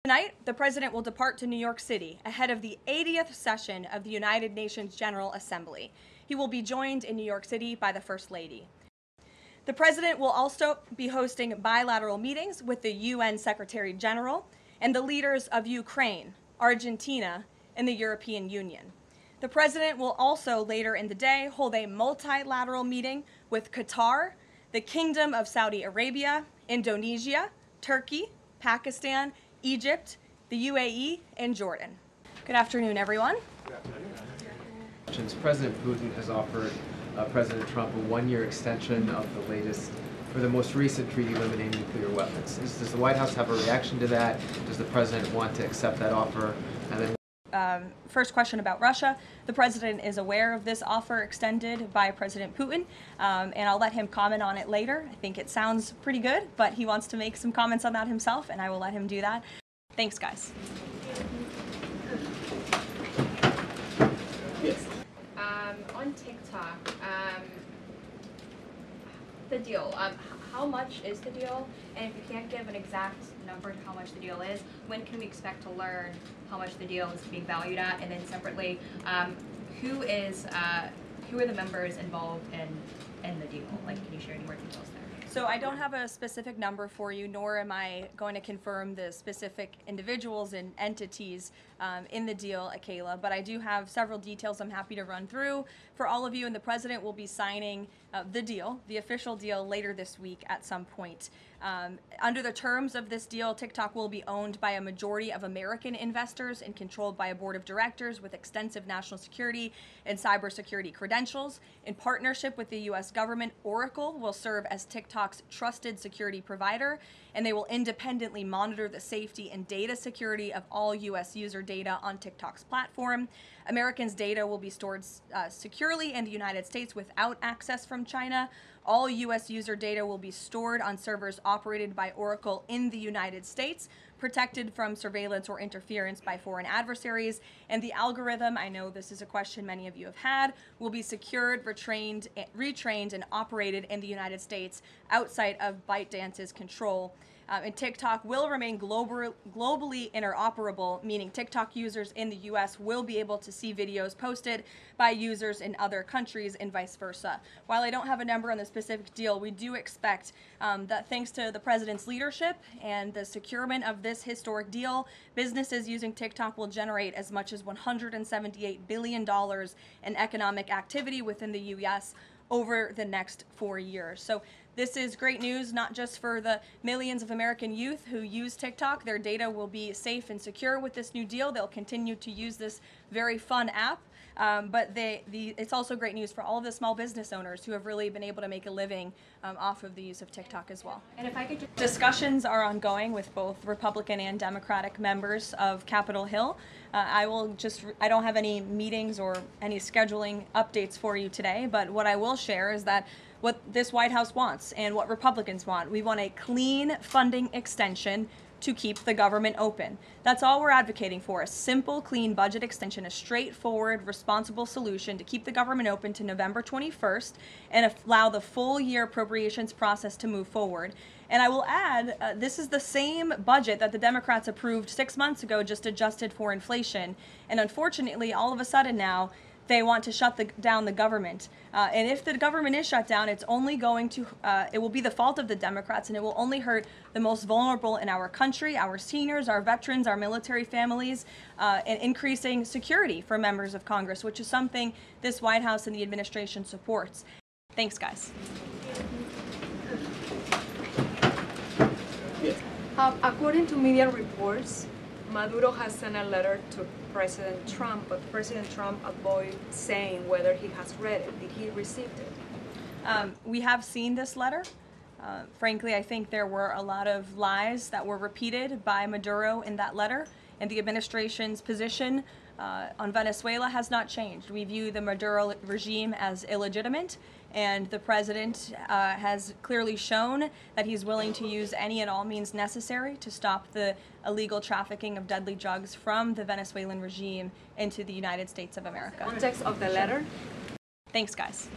Tonight, the President will depart to New York City ahead of the 80th session of the United Nations General Assembly. He will be joined in New York City by the First Lady. The President will also be hosting bilateral meetings with the UN Secretary General and the leaders of Ukraine, Argentina, and the European Union. The President will also later in the day hold a multilateral meeting with Qatar, the Kingdom of Saudi Arabia, Indonesia, Turkey, Pakistan, Egypt, the UAE, and Jordan. Good afternoon, everyone. Good afternoon. President Putin has offered President Trump a one-year extension of the most recent treaty limiting nuclear weapons. Does the White House have a reaction to that? Does the President want to accept that offer? And then first question about Russia. The President is aware of this offer extended by President Putin, and I'll let him comment on it later. I think it sounds pretty good, but he wants to make some comments on that himself, and I will let him do that. Thanks, guys. Yes. On TikTok, the deal, how much is the deal? And if you can't give an exact number to how much the deal is, when can we expect to learn how much the deal is being valued at? And then separately, who are the members involved in the deal? Like, can you share any more details there? So I don't have a specific number for you, nor am I going to confirm the specific individuals and entities in the deal, Akela, but I do have several details I'm happy to run through for all of you, and the President will be signing the deal, the official deal, later this week at some point. Under the terms of this deal, TikTok will be owned by a majority of American investors and controlled by a board of directors with extensive national security and cybersecurity credentials. In partnership with the U.S. government, Oracle will serve as TikTok's trusted security provider, and they will independently monitor the safety and data security of all U.S. user data on TikTok's platform. Americans' data will be stored securely in the United States without access from China. All U.S. user data will be stored on servers operated by Oracle in the United States, protected from surveillance or interference by foreign adversaries. And the algorithm, I know this is a question many of you have had, will be secured, retrained, and operated in the United States outside of ByteDance's control. And TikTok will remain globally interoperable, meaning TikTok users in the U.S. will be able to see videos posted by users in other countries and vice versa. While I don't have a number on the specific deal, we do expect that thanks to the President's leadership and the securement of this historic deal, businesses using TikTok will generate as much as $178 billion in economic activity within the U.S. over the next 4 years. So this is great news, not just for the millions of American youth who use TikTok. Their data will be safe and secure with this new deal. They'll continue to use this very fun app. But it's also great news for all of the small business owners who have really been able to make a living off of the use of TikTok as well. And if I could just... Discussions are ongoing with both Republican and Democratic members of Capitol Hill. I don't have any meetings or any scheduling updates for you today, but what I will share is that what this White House wants and what Republicans want. We want a clean funding extension to keep the government open. That's all we're advocating for, a simple, clean budget extension, a straightforward, responsible solution to keep the government open to November 21st and allow the full year appropriations process to move forward. And I will add, this is the same budget that the Democrats approved 6 months ago, just adjusted for inflation. And unfortunately, all of a sudden now, they want to shut down the government. And if the government is shut down, it's only going to, it will be the fault of the Democrats, and it will only hurt the most vulnerable in our country, our seniors, our veterans, our military families, and increasing security for members of Congress, which is something this White House and the administration supports. Thanks, guys. According to media reports, Maduro has sent a letter to President Trump, but President Trump avoided saying whether he has read it. Did he receive it? We have seen this letter. Frankly, I think there were a lot of lies that were repeated by Maduro in that letter, and the administration's position on Venezuela has not changed. We view the Maduro regime as illegitimate, and the president has clearly shown that he's willing to use any and all means necessary to stop the illegal trafficking of deadly drugs from the Venezuelan regime into the United States of America. Context of the letter? Thanks, guys.